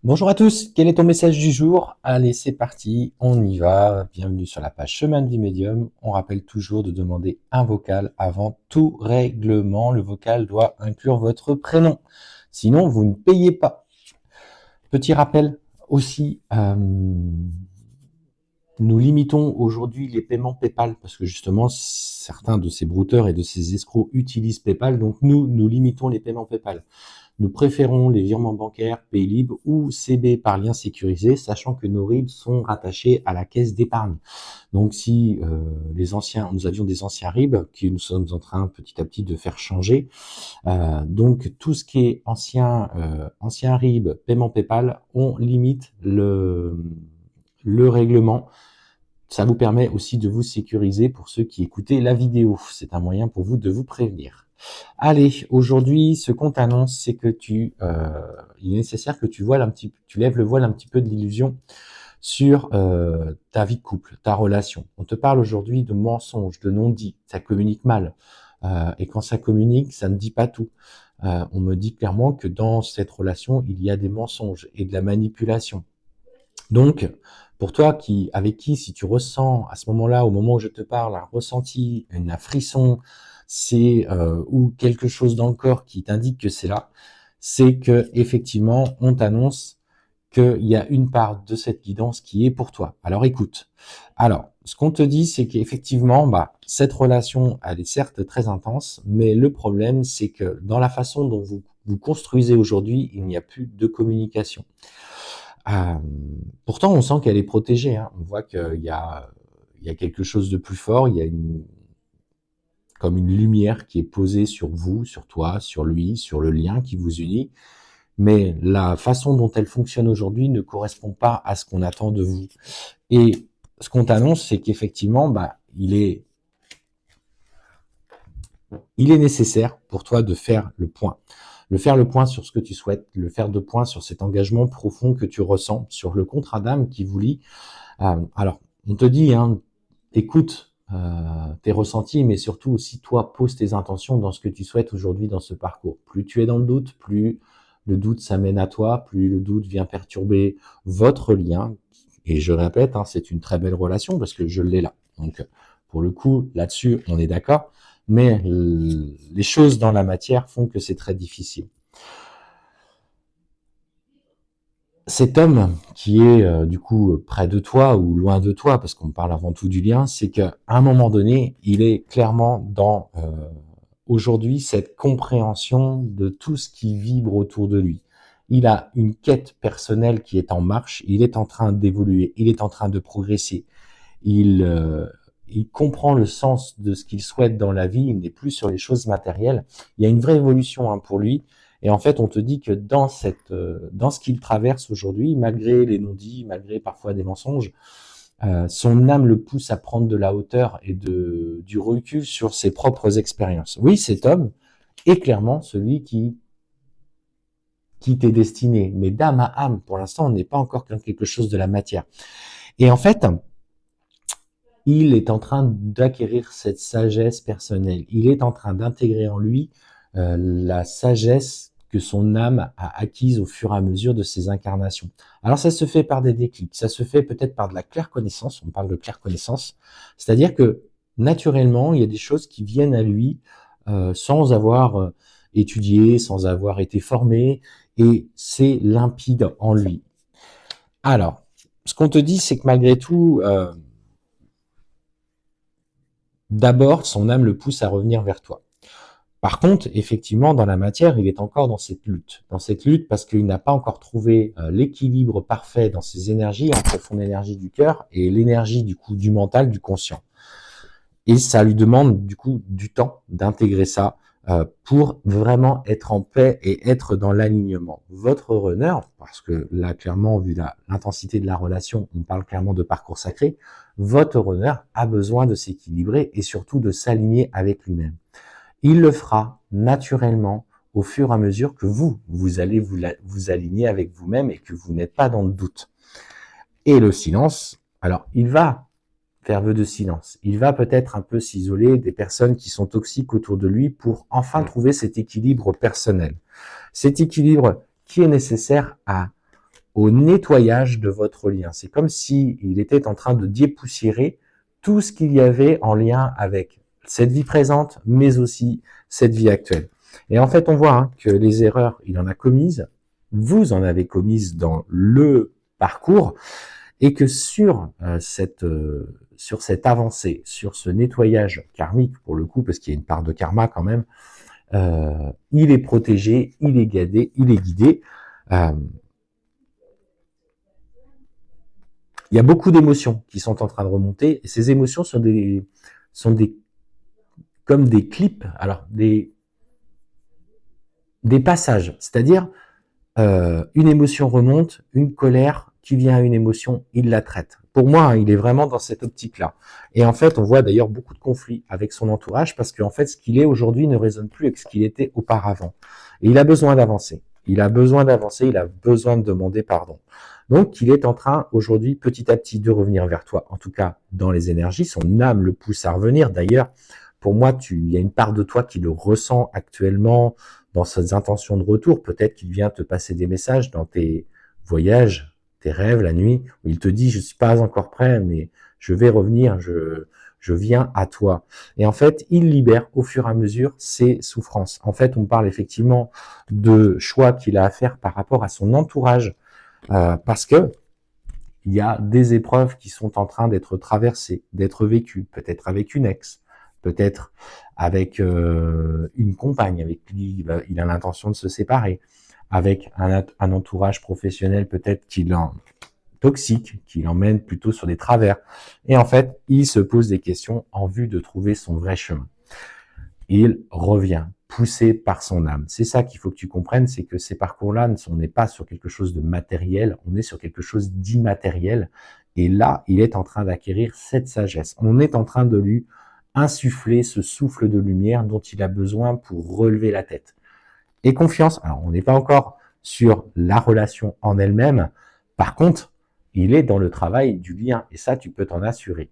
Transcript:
Bonjour à tous, quel est ton message du jour? Allez, c'est parti, on y va. Bienvenue sur la page Chemin de vie médium. On rappelle toujours de demander un vocal avant tout règlement. Le vocal doit inclure votre prénom. Sinon, vous ne payez pas. Petit rappel aussi, nous limitons aujourd'hui les paiements PayPal parce que justement, certains de ces brouteurs et de ces escrocs utilisent PayPal. Donc nous limitons les paiements PayPal. Nous préférons les virements bancaires, Paylib ou CB par lien sécurisé, sachant que nos RIB sont rattachés à la caisse d'épargne. Donc si nous avions des anciens RIB que nous sommes en train petit à petit de faire changer, donc tout ce qui est ancien RIB, paiement PayPal, on limite le règlement. Ça vous permet aussi de vous sécuriser pour ceux qui écoutaient la vidéo. C'est un moyen pour vous de vous prévenir. Allez, aujourd'hui, ce qu'on t'annonce, c'est que il est nécessaire que tu lèves le voile un petit peu de l'illusion sur ta vie de couple, ta relation. On te parle aujourd'hui de mensonges, de non-dits. Ça communique mal. Et quand ça communique, ça ne dit pas tout. On me dit clairement que dans cette relation, il y a des mensonges et de la manipulation. Donc, pour toi avec qui, si tu ressens à ce moment-là, au moment où je te parle, un ressenti, un frisson, ou quelque chose dans le corps qui t'indique que c'est là, c'est que effectivement, on t'annonce qu'il y a une part de cette guidance qui est pour toi. Alors écoute. Alors, ce qu'on te dit, c'est qu'effectivement, cette relation, elle est certes très intense, mais le problème, c'est que dans la façon dont vous construisez aujourd'hui, il n'y a plus de communication. Pourtant, on sent qu'elle est protégée. Hein. On voit qu'il y a quelque chose de plus fort. Il y a comme une lumière qui est posée sur vous, sur toi, sur lui, sur le lien qui vous unit. Mais la façon dont elle fonctionne aujourd'hui ne correspond pas à ce qu'on attend de vous. Et ce qu'on t'annonce, c'est qu'effectivement, il est nécessaire pour toi de faire le point. Faire le point sur ce que tu souhaites, faire le point sur cet engagement profond que tu ressens, sur le contrat d'âme qui vous lie. Alors, on te dit, écoute tes ressentis, mais surtout aussi toi, pose tes intentions dans ce que tu souhaites aujourd'hui dans ce parcours. Plus tu es dans le doute, plus le doute s'amène à toi, plus le doute vient perturber votre lien. Et je répète, c'est une très belle relation parce que je l'ai là. Donc, pour le coup, là-dessus, on est d'accord. Mais les choses dans la matière font que c'est très difficile. Cet homme qui est du coup près de toi ou loin de toi, parce qu'on parle avant tout du lien, c'est qu'à un moment donné, il est clairement dans aujourd'hui cette compréhension de tout ce qui vibre autour de lui. Il a une quête personnelle qui est en marche, il est en train d'évoluer, il est en train de progresser. Il comprend le sens de ce qu'il souhaite dans la vie, il n'est plus sur les choses matérielles. Il y a une vraie évolution pour lui. Et en fait, on te dit que dans ce qu'il traverse aujourd'hui, malgré les non-dits, malgré parfois des mensonges, son âme le pousse à prendre de la hauteur et du recul sur ses propres expériences. Oui, cet homme est clairement celui qui t'est destiné, mais d'âme à âme, pour l'instant, on n'est pas encore quelque chose de la matière. Et en fait, il est en train d'acquérir cette sagesse personnelle. Il est en train d'intégrer en lui la sagesse que son âme a acquise au fur et à mesure de ses incarnations. Alors ça se fait par des déclics, ça se fait peut-être par de la claire connaissance, on parle de claire connaissance, c'est-à-dire que naturellement, il y a des choses qui viennent à lui sans avoir étudié, sans avoir été formé, et c'est limpide en lui. Alors, ce qu'on te dit, c'est que malgré tout, d'abord, son âme le pousse à revenir vers toi. Par contre, effectivement, dans la matière, il est encore dans cette lutte parce qu'il n'a pas encore trouvé l'équilibre parfait dans ses énergies, entre son énergie du cœur et l'énergie du mental, du conscient. Et ça lui demande du coup du temps d'intégrer ça pour vraiment être en paix et être dans l'alignement. Votre runner, parce que là, clairement, vu l'intensité de la relation, on parle clairement de parcours sacré, votre runner a besoin de s'équilibrer et surtout de s'aligner avec lui-même. Il le fera naturellement au fur et à mesure que vous allez vous aligner avec vous-même et que vous n'êtes pas dans le doute. Et le silence, alors il va faire vœu de silence. Il va peut-être un peu s'isoler des personnes qui sont toxiques autour de lui pour enfin trouver cet équilibre personnel. Cet équilibre qui est nécessaire au nettoyage de votre lien. C'est comme s'il était en train de dépoussiérer tout ce qu'il y avait en lien avec cette vie présente, mais aussi cette vie actuelle. Et en fait, on voit que les erreurs, il en a commises, vous en avez commises dans le parcours, et que sur cette avancée, sur ce nettoyage karmique, pour le coup, parce qu'il y a une part de karma quand même, il est protégé, il est guidé. Il y a beaucoup d'émotions qui sont en train de remonter, et ces émotions sont comme des clips, alors des passages, c'est-à-dire une émotion remonte, une colère qui vient à une émotion, il la traite. Pour moi, il est vraiment dans cette optique-là. Et en fait, on voit d'ailleurs beaucoup de conflits avec son entourage parce qu'en fait, ce qu'il est aujourd'hui ne résonne plus avec ce qu'il était auparavant. Et il a besoin d'avancer. Il a besoin de demander pardon. Donc, il est en train aujourd'hui, petit à petit, de revenir vers toi. En tout cas, dans les énergies, son âme le pousse à revenir. D'ailleurs, pour moi, il y a une part de toi qui le ressent actuellement dans ses intentions de retour. Peut-être qu'il vient te passer des messages dans tes voyages, tes rêves, la nuit, où il te dit, je suis pas encore prêt, mais je vais revenir, je viens à toi. Et en fait, il libère au fur et à mesure ses souffrances. En fait, on parle effectivement de choix qu'il a à faire par rapport à son entourage, parce que il y a des épreuves qui sont en train d'être traversées, d'être vécues, peut-être avec une ex, peut-être avec une compagne avec qui il a l'intention de se séparer, avec un entourage professionnel peut-être toxique, qui l'emmène plutôt sur des travers. Et en fait, il se pose des questions en vue de trouver son vrai chemin. Il revient, poussé par son âme. C'est ça qu'il faut que tu comprennes, c'est que ces parcours-là, on n'est pas sur quelque chose de matériel, on est sur quelque chose d'immatériel. Et là, il est en train d'acquérir cette sagesse. On est en train de lui insuffler ce souffle de lumière dont il a besoin pour relever la tête. Et confiance, alors on n'est pas encore sur la relation en elle-même, par contre, il est dans le travail du lien, et ça, tu peux t'en assurer.